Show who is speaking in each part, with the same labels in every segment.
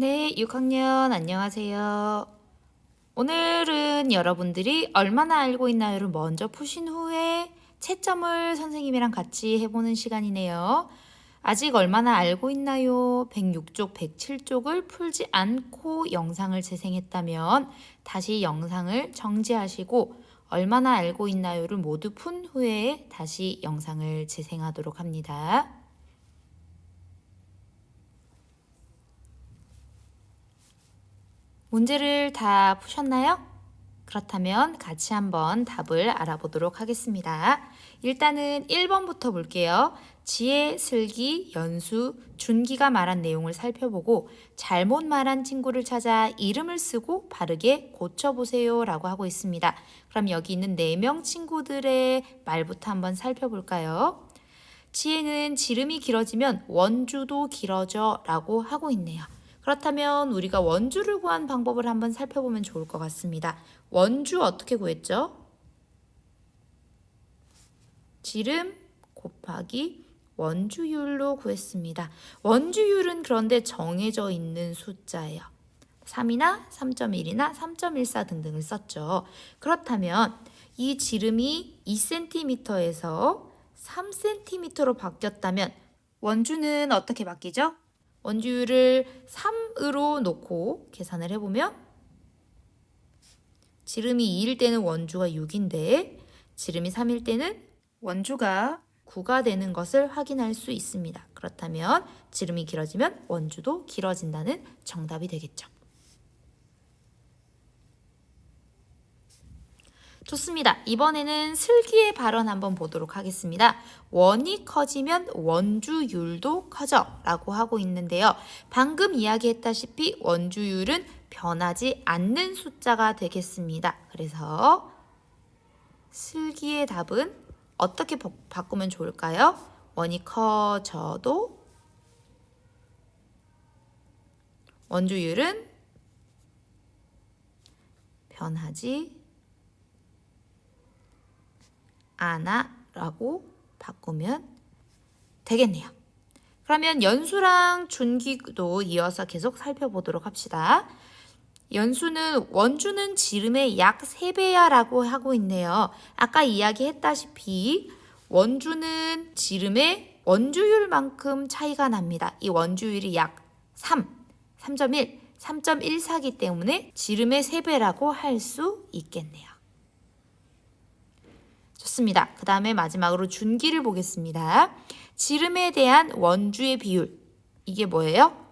Speaker 1: 네, 6학년 안녕하세요. 오늘은 여러분들이 얼마나 알고 있나요를 먼저 푸신 후에 채점을 선생님이랑 같이 해보는 시간이네요. 아직 얼마나 알고 있나요? 106쪽, 107쪽을 풀지 않고 영상을 재생했다면 다시 영상을 정지하시고 얼마나 알고 있나요를 모두 푼 후에 다시 영상을 재생하도록 합니다. 문제를 다 푸셨나요? 그렇다면 같이 한번 답을 알아보도록 하겠습니다. 일단은 1번부터 볼게요. 지혜, 슬기, 연수, 준기가 말한 내용을 살펴보고 잘못 말한 친구를 찾아 이름을 쓰고 바르게 고쳐보세요 라고 하고 있습니다. 그럼 여기 있는 4명 친구들의 말부터 한번 살펴볼까요? 지혜는 지름이 길어지면 원주도 길어져 라고 하고 있네요. 그렇다면 우리가 원주를 구한 방법을 한번 살펴보면 좋을 것 같습니다. 원주 어떻게 구했죠? 지름 곱하기 원주율로 구했습니다. 원주율은 그런데 정해져 있는 숫자예요. 3이나 3.1이나 3.14 등등을 썼죠. 그렇다면 이 지름이 2cm에서 3cm로 바뀌었다면 원주는 어떻게 바뀌죠? 원주율을 3으로 놓고 계산을 해보면 지름이 2일 때는 원주가 6인데 지름이 3일 때는 원주가 9가 되는 것을 확인할 수 있습니다. 그렇다면 지름이 길어지면 원주도 길어진다는 정답이 되겠죠. 좋습니다. 이번에는 슬기의 발언 한번 보도록 하겠습니다. 원이 커지면 원주율도 커져 라고 하고 있는데요. 방금 이야기했다시피 원주율은 변하지 않는 숫자가 되겠습니다. 그래서 슬기의 답은 어떻게 바꾸면 좋을까요? 원이 커져도 원주율은 변하지 않아 라고 바꾸면 되겠네요. 그러면 연수랑 준기도 이어서 계속 살펴보도록 합시다. 연수는 원주는 지름의 약 3배야 라고 하고 있네요. 아까 이야기했다시피 원주는 지름의 원주율만큼 차이가 납니다. 이 원주율이 약 3.1, 3.14이기 때문에 지름의 3배라고 할 수 있겠네요. 좋습니다. 그 다음에 마지막으로 준기를 보겠습니다. 지름에 대한 원주의 비율. 이게 뭐예요?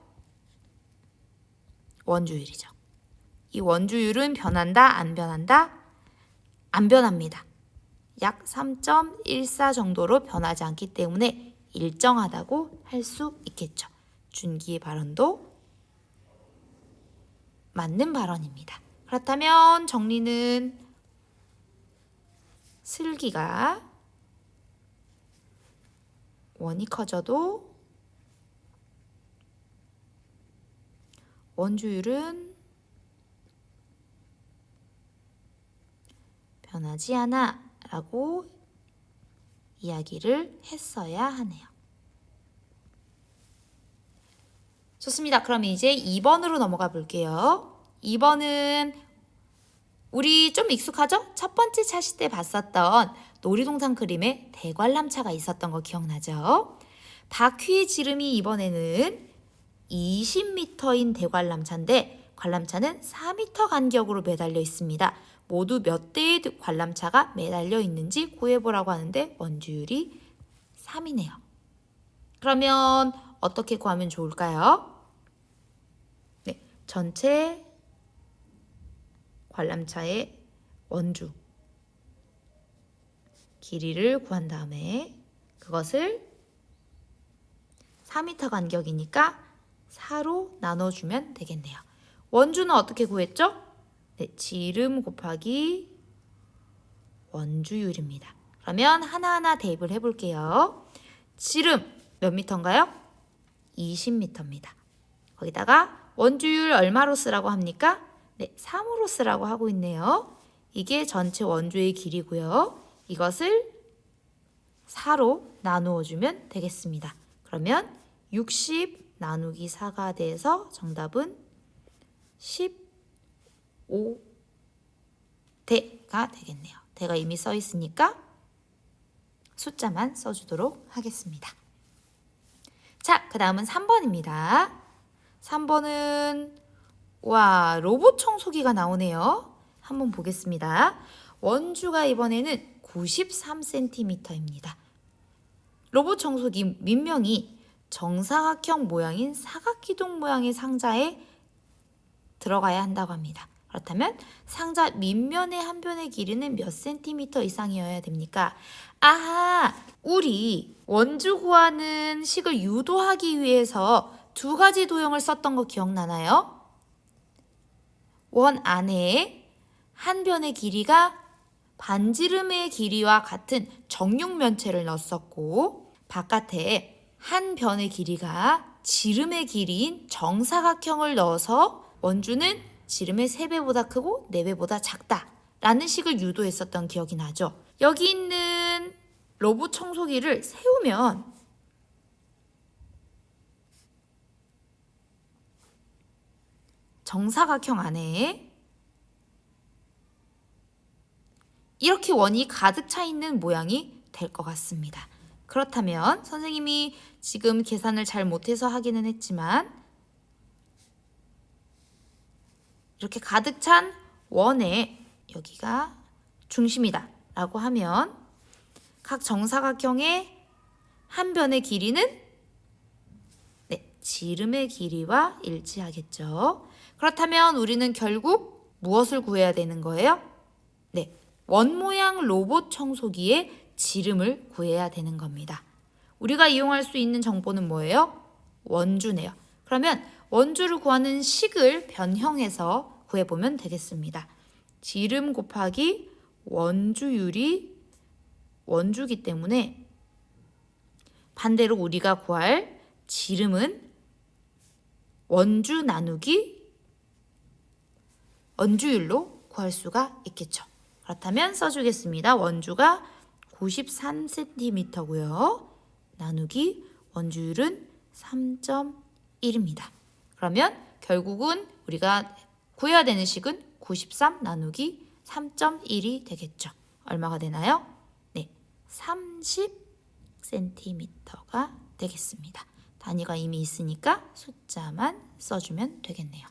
Speaker 1: 원주율이죠. 이 원주율은 변한다? 안 변한다? 안 변합니다. 약 3.14 정도로 변하지 않기 때문에 일정하다고 할 수 있겠죠. 준기의 발언도 맞는 발언입니다. 그렇다면 정리는 슬기가 원이 커져도 원주율은 변하지 않아 라고 이야기를 했어야 하네요. 좋습니다. 그럼 이제 2번으로 넘어가 볼게요. 2번은 우리 좀 익숙하죠? 첫 번째 차시 때 봤었던 놀이동산 그림에 대관람차가 있었던 거 기억나죠? 바퀴의 지름이 이번에는 20m인 대관람차인데 관람차는 4m 간격으로 매달려 있습니다. 모두 몇 대의 관람차가 매달려 있는지 구해보라고 하는데 원주율이 3이네요. 그러면 어떻게 구하면 좋을까요? 네, 전체 관람차의 원주 길이를 구한 다음에 그것을 4m 간격이니까 4로 나눠주면 되겠네요. 원주는 어떻게 구했죠? 네, 지름 곱하기 원주율입니다. 그러면 하나하나 대입을 해볼게요. 지름 몇 미터인가요? 20m입니다. 거기다가 원주율 얼마로 쓰라고 합니까? 네, 3으로 쓰라고 하고 있네요. 이게 전체 원주의 길이고요. 이것을 4로 나누어 주면 되겠습니다. 그러면 60 나누기 4가 돼서 정답은 15대가 되겠네요. 대가 이미 써 있으니까 숫자만 써주도록 하겠습니다. 자, 그 다음은 3번입니다. 3번은 와, 로봇 청소기가 나오네요. 한번 보겠습니다. 원주가 이번에는 93cm입니다. 로봇 청소기 민명이 정사각형 모양인 사각기둥 모양의 상자에 들어가야 한다고 합니다. 그렇다면 상자 밑면의 한 변의 길이는 몇 센티미터 이상이어야 됩니까? 아하, 우리 원주 구하는 식을 유도하기 위해서 두 가지 도형을 썼던 거 기억나나요? 원 안에 한 변의 길이가 반지름의 길이와 같은 정육면체를 넣었었고, 바깥에 한 변의 길이가 지름의 길이인 정사각형을 넣어서 원주는 지름의 3배보다 크고 4배보다 작다 라는 식을 유도했었던 기억이 나죠. 여기 있는 로봇 청소기를 세우면 정사각형 안에 이렇게 원이 가득 차 있는 모양이 될 것 같습니다. 그렇다면 선생님이 지금 계산을 잘 못해서 하기는 했지만 이렇게 가득 찬 원에 여기가 중심이다 라고 하면 각 정사각형의 한 변의 길이는 지름의 길이와 일치하겠죠. 그렇다면 우리는 결국 무엇을 구해야 되는 거예요? 원 모양 로봇 청소기의 지름을 구해야 되는 겁니다. 우리가 이용할 수 있는 정보는 뭐예요? 원주네요. 그러면 원주를 구하는 식을 변형해서 구해보면 되겠습니다. 지름 곱하기 원주율이 원주기 때문에 반대로 우리가 구할 지름은 원주 나누기 원주율로 구할 수가 있겠죠. 그렇다면 써주겠습니다. 원주가 93cm고요. 나누기 원주율은 3.1입니다. 그러면 결국은 우리가 구해야 되는 식은 93 나누기 3.1이 되겠죠. 얼마가 되나요? 30cm가 되겠습니다. 단위가 이미 있으니까 숫자만 써주면 되겠네요.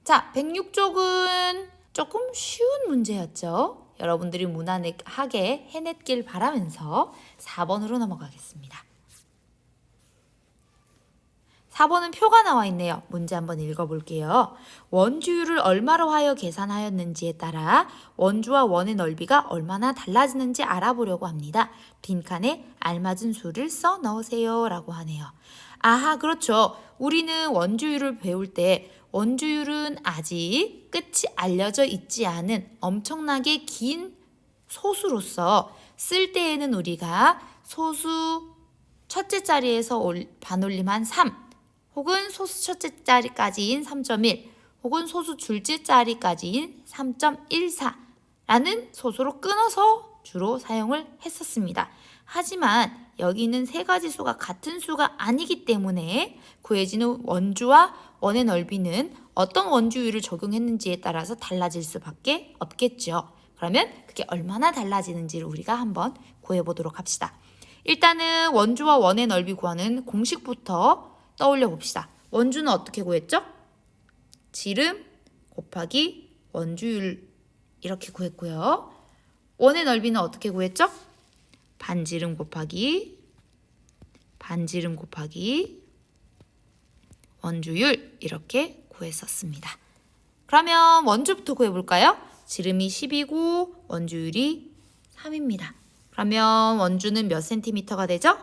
Speaker 1: 자, 106쪽은 조금 쉬운 문제였죠. 여러분들이 무난하게 해냈길 바라면서 4번으로 넘어가겠습니다. 4번은 표가 나와 있네요. 문제 한번 읽어볼게요. 원주율을 얼마로 하여 계산하였는지에 따라 원주와 원의 넓이가 얼마나 달라지는지 알아보려고 합니다. 빈칸에 알맞은 수를 써 넣으세요 라고 하네요. 아하, 그렇죠. 우리는 원주율을 배울 때 원주율은 아직 끝이 알려져 있지 않은 엄청나게 긴 소수로서 쓸 때에는 우리가 소수 첫째 자리에서 반올림한 3 혹은 소수 첫째 자리까지인 3.1 혹은 소수 둘째 자리까지인 3.14라는 소수로 끊어서 주로 사용을 했었습니다. 하지만 여기는 세 가지 수가 같은 수가 아니기 때문에 구해지는 원주와 원의 넓이는 어떤 원주율을 적용했는지에 따라서 달라질 수밖에 없겠죠. 그러면 그게 얼마나 달라지는지를 우리가 한번 구해보도록 합시다. 일단은 원주와 원의 넓이 구하는 공식부터 떠올려 봅시다. 원주는 어떻게 구했죠? 지름 곱하기 원주율 이렇게 구했고요. 원의 넓이는 어떻게 구했죠? 반지름 곱하기 원주율 이렇게 구했었습니다. 그러면 원주부터 구해볼까요? 지름이 10이고 원주율이 3입니다. 그러면 원주는 몇 센티미터가 되죠?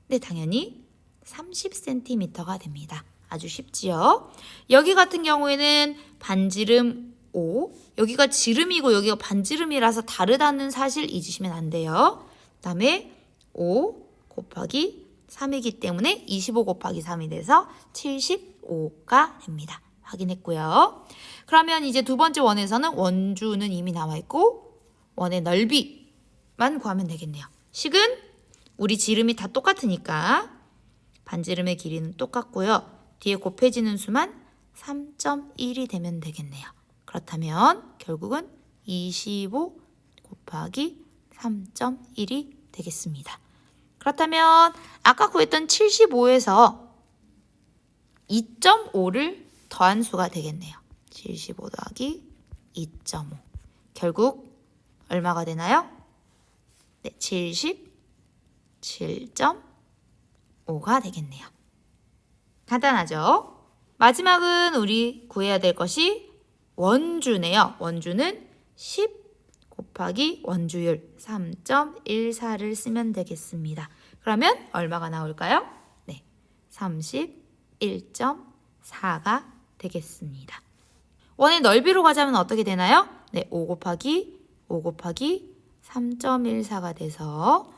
Speaker 1: 네, 당연히 30cm가 됩니다. 아주 쉽지요? 여기 같은 경우에는 반지름 5, 여기가 지름이고 여기가 반지름이라서 다르다는 사실 잊으시면 안 돼요. 그 다음에 5 곱하기 3이기 때문에 25 곱하기 3이 돼서 75가 됩니다. 확인했고요. 그러면 이제 두 번째 원에서는 원주는 이미 나와 있고 원의 넓이만 구하면 되겠네요. 식은 우리 지름이 다 똑같으니까 반지름의 길이는 똑같고요. 뒤에 곱해지는 수만 3.1이 되면 되겠네요. 그렇다면 결국은 25 곱하기 3.1이 되겠습니다. 그렇다면 아까 구했던 75에서 2.5를 더한 수가 되겠네요. 75 더하기 2.5. 결국 얼마가 되나요? 네, 77.5가 되겠네요. 간단하죠? 마지막은 우리 구해야 될 것이 원주네요. 원주는 10 곱하기 원주율 3.14를 쓰면 되겠습니다. 그러면 얼마가 나올까요? 네, 31.4가 되겠습니다. 원의 넓이로 가자면 어떻게 되나요? 네, 5 곱하기 3.14가 돼서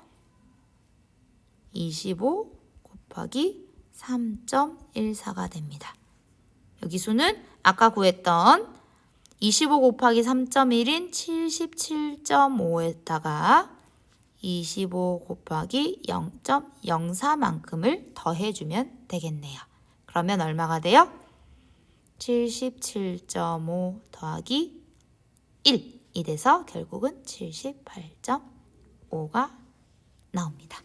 Speaker 1: 25 곱하기 3.14가 됩니다. 여기 수는 아까 구했던 25 곱하기 3.1인 77.5에다가 25 곱하기 0.04만큼을 더해주면 되겠네요. 그러면 얼마가 돼요? 77.5 더하기 1이 돼서 결국은 78.5가 나옵니다.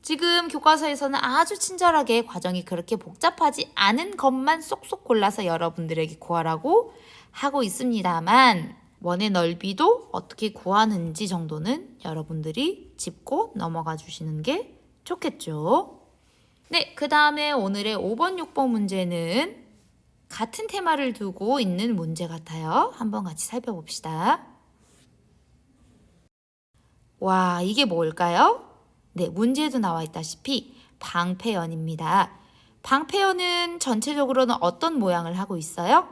Speaker 1: 지금 교과서에서는 아주 친절하게 과정이 그렇게 복잡하지 않은 것만 쏙쏙 골라서 여러분들에게 구하라고 하고 있습니다만 원의 넓이도 어떻게 구하는지 정도는 여러분들이 짚고 넘어가 주시는 게 좋겠죠. 네, 그 다음에 오늘의 5번, 6번 문제는 같은 테마를 두고 있는 문제 같아요. 한번 같이 살펴봅시다. 와, 이게 뭘까요? 네, 문제에도 나와 있다시피 방패연입니다. 방패연은 전체적으로는 어떤 모양을 하고 있어요?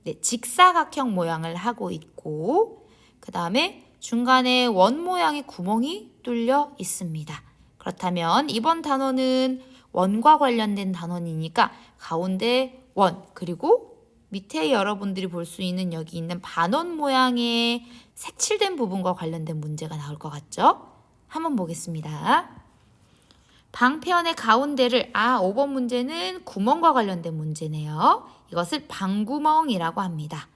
Speaker 1: 네, 직사각형 모양을 하고 있고 그 다음에 중간에 원 모양의 구멍이 뚫려 있습니다. 그렇다면 이번 단원은 원과 관련된 단원이니까 가운데 원 그리고 밑에 여러분들이 볼 수 있는 여기 있는 반원 모양의 색칠된 부분과 관련된 문제가 나올 것 같죠? 한번 보겠습니다. 방패연의 가운데를 5번 문제는 구멍과 관련된 문제네요. 이것을 방구멍이라고 합니다.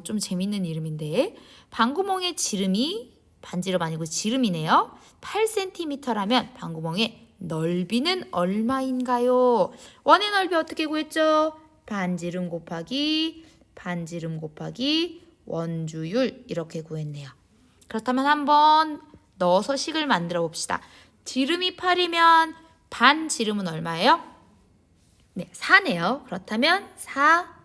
Speaker 1: 좀 재밌는 이름인데 방구멍의 지름이 반지름 아니고 지름이네요. 8cm라면 방구멍의 넓이는 얼마인가요? 원의 넓이 어떻게 구했죠? 반지름 곱하기 원주율 이렇게 구했네요. 그렇다면 한번 넣어서 식을 만들어 봅시다. 지름이 8이면 반지름은 얼마예요? 네, 4네요. 그렇다면 4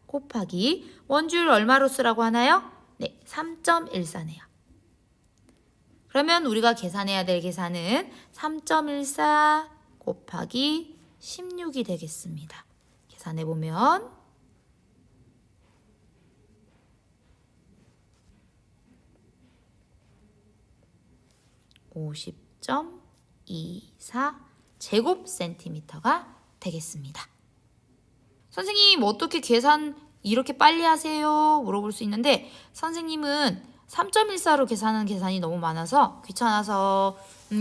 Speaker 1: 곱하기 원주율 얼마로 쓰라고 하나요? 네, 3.14네요. 그러면 우리가 계산해야 될 계산은 3.14 곱하기 16이 되겠습니다. 계산해 보면 50.24 제곱센티미터가 되겠습니다. 선생님 어떻게 계산 이렇게 빨리 하세요? 물어볼 수 있는데 선생님은 3.14로 계산하는 계산이 너무 많아서 귀찮아서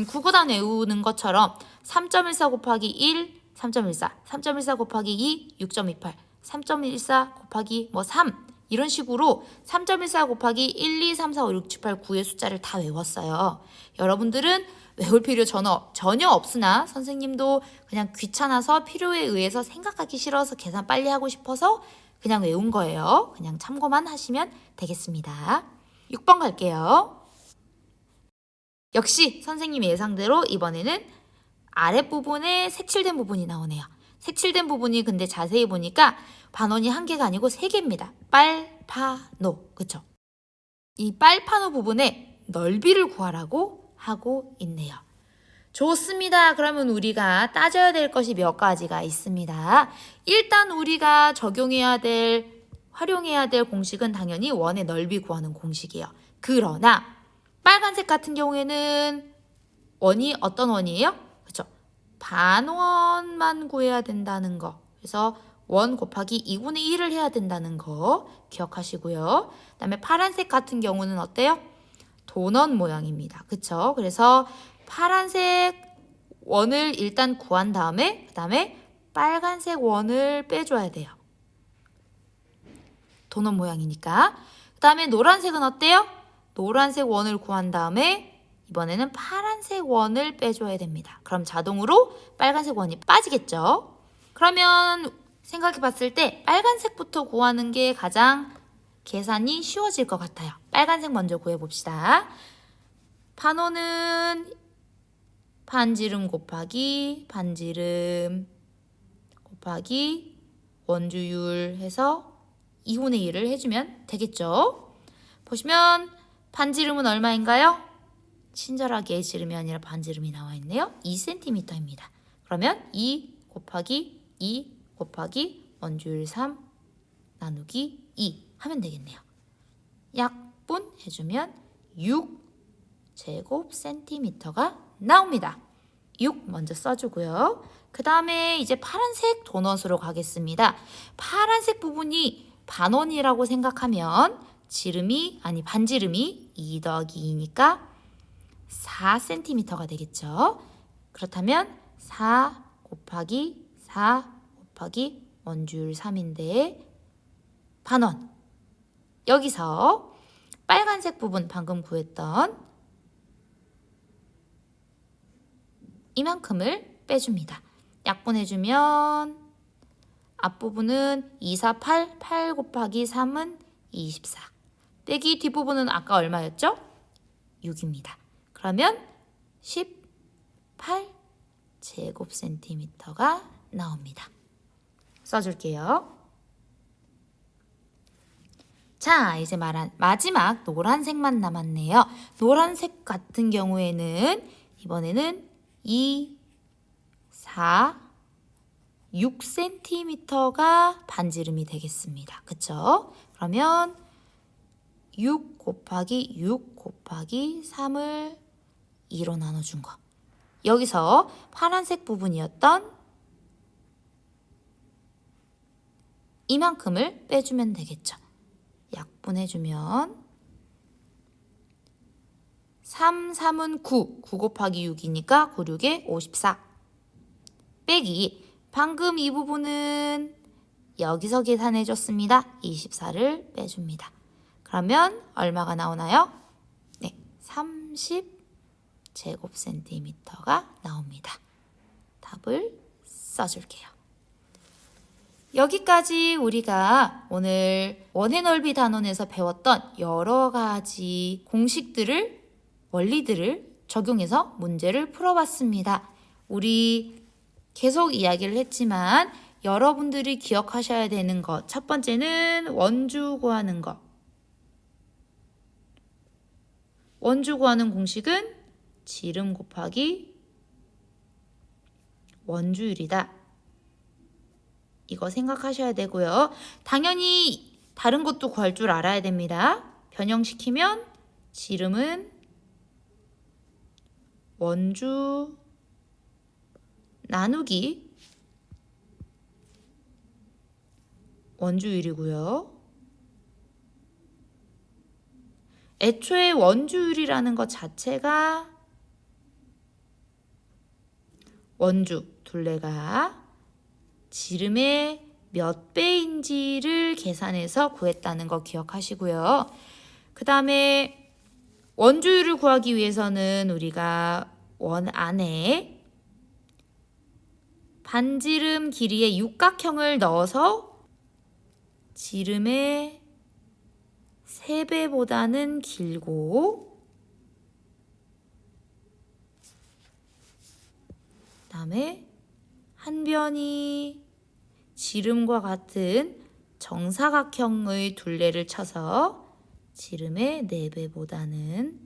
Speaker 1: 국어단 외우는 것처럼 3.14 곱하기 1, 3.14, 3.14 곱하기 2, 6.28, 3.14 곱하기 3 이런 식으로 3.14 곱하기 1, 2, 3, 4, 5, 6, 7, 8, 9의 숫자를 다 외웠어요. 여러분들은 외울 필요 전혀 없으나 선생님도 그냥 귀찮아서 필요에 의해서 생각하기 싫어서 계산 빨리 하고 싶어서 그냥 외운 거예요. 그냥 참고만 하시면 되겠습니다. 6번 갈게요. 역시 선생님 예상대로 이번에는 아랫부분에 색칠된 부분이 나오네요. 색칠된 부분이 근데 자세히 보니까 반원이 1개가 아니고 3개입니다. 빨파노, 그쵸? 이 빨파노 부분의 넓이를 구하라고 하고 있네요. 좋습니다. 그러면 우리가 따져야 될 것이 몇 가지가 있습니다. 일단 우리가 활용해야 될 공식은 당연히 원의 넓이 구하는 공식이에요. 그러나 빨간색 같은 경우에는 원이 어떤 원이에요? 그렇죠? 반원만 구해야 된다는 거. 그래서 원 곱하기 2분의 1을 해야 된다는 거 기억하시고요. 그 다음에 파란색 같은 경우는 어때요? 도넛 모양입니다. 그쵸? 그래서 파란색 원을 일단 구한 다음에 그 다음에 빨간색 원을 빼줘야 돼요. 도넛 모양이니까. 그 다음에 노란색은 어때요? 노란색 원을 구한 다음에 이번에는 파란색 원을 빼줘야 됩니다. 그럼 자동으로 빨간색 원이 빠지겠죠? 그러면 생각해 봤을 때 빨간색부터 구하는 게 가장 계산이 쉬워질 것 같아요. 빨간색 먼저 구해봅시다. 반원은 반지름 곱하기 반지름 곱하기 원주율 해서 2분의 1을 해주면 되겠죠? 보시면 반지름은 얼마인가요? 친절하게 지름이 아니라 반지름이 나와 있네요. 2cm입니다. 그러면 2 곱하기 2 곱하기 원주율 3 나누기 2 하면 되겠네요. 약분 해주면 6제곱센티미터가 나옵니다. 6 먼저 써주고요. 그 다음에 이제 파란색 도넛으로 가겠습니다. 파란색 부분이 반원이라고 생각하면 반지름이 2 더하기 2니까 4cm가 되겠죠. 그렇다면 4 곱하기 4 곱하기 원주율 3인데 반원. 여기서 빨간색 부분 방금 구했던 이만큼을 빼줍니다. 약분해주면 앞부분은 2, 4, 8, 8 곱하기 3은 24. 빼기 뒷부분은 아까 얼마였죠? 6입니다. 그러면 18제곱센티미터가 나옵니다. 써줄게요. 자, 이제 말한 마지막 노란색만 남았네요. 노란색 같은 경우에는 이번에는 2, 4, 6cm가 반지름이 되겠습니다. 그쵸? 그러면 6 곱하기 6 곱하기 3을 2로 나눠준 거. 여기서 파란색 부분이었던 이만큼을 빼주면 되겠죠. 약분해주면 3, 3은 9, 9 곱하기 6이니까 9, 6에 54. 빼기, 방금 이 부분은 여기서 계산해줬습니다. 24를 빼줍니다. 그러면 얼마가 나오나요? 네, 30제곱센티미터가 나옵니다. 답을 써줄게요. 여기까지 우리가 오늘 원의 넓이 단원에서 배웠던 여러 가지 공식들을, 원리들을 적용해서 문제를 풀어봤습니다. 우리 계속 이야기를 했지만 여러분들이 기억하셔야 되는 것, 첫 번째는 원주 구하는 것. 원주 구하는 공식은 지름 곱하기 원주율이다. 이거 생각하셔야 되고요. 당연히 다른 것도 구할 줄 알아야 됩니다. 변형시키면 지름은 원주 나누기 원주율이고요. 애초에 원주율이라는 것 자체가 원주 둘레가 지름의 몇 배인지를 계산해서 구했다는 거 기억하시고요. 그 다음에 원주율을 구하기 위해서는 우리가 원 안에 반지름 길이의 육각형을 넣어서 지름의 3배보다는 길고 그 다음에 한 변이 지름과 같은 정사각형의 둘레를 쳐서 지름의 4배보다는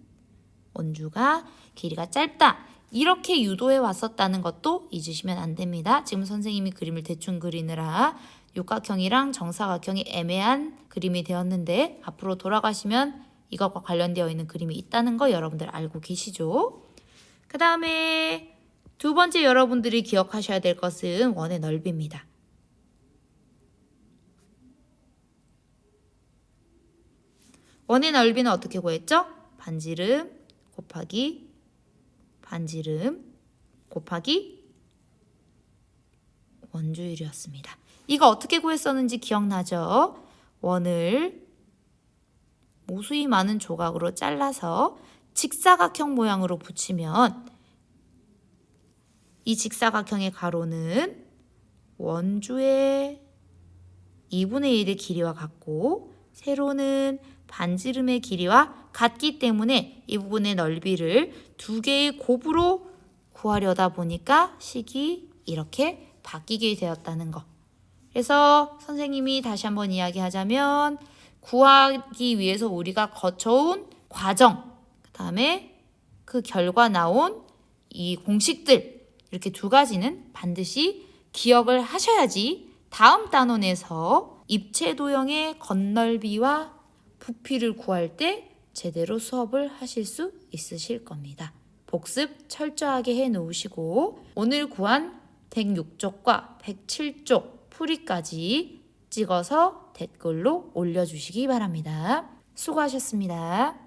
Speaker 1: 원주가 길이가 짧다. 이렇게 유도해 왔었다는 것도 잊으시면 안 됩니다. 지금 선생님이 그림을 대충 그리느라 육각형이랑 정사각형이 애매한 그림이 되었는데 앞으로 돌아가시면 이것과 관련되어 있는 그림이 있다는 거 여러분들 알고 계시죠? 그 다음에 두 번째 여러분들이 기억하셔야 될 것은 원의 넓이입니다. 원의 넓이는 어떻게 구했죠? 반지름 곱하기 반지름 곱하기 원주율이었습니다. 이거 어떻게 구했었는지 기억나죠? 원을 모수이 많은 조각으로 잘라서 직사각형 모양으로 붙이면 이 직사각형의 가로는 원주의 2분의 1의 길이와 같고 세로는 반지름의 길이와 같기 때문에 이 부분의 넓이를 두 개의 곱으로 구하려다 보니까 식이 이렇게 바뀌게 되었다는 거. 그래서 선생님이 다시 한번 이야기하자면 구하기 위해서 우리가 거쳐온 과정, 그 다음에 그 결과 나온 이 공식들 이렇게 두 가지는 반드시 기억을 하셔야지 다음 단원에서 입체 도형의 건널비와 부피를 구할 때 제대로 수업을 하실 수 있으실 겁니다. 복습 철저하게 해 놓으시고 오늘 구한 106쪽과 107쪽 풀이까지 찍어서 댓글로 올려주시기 바랍니다. 수고하셨습니다.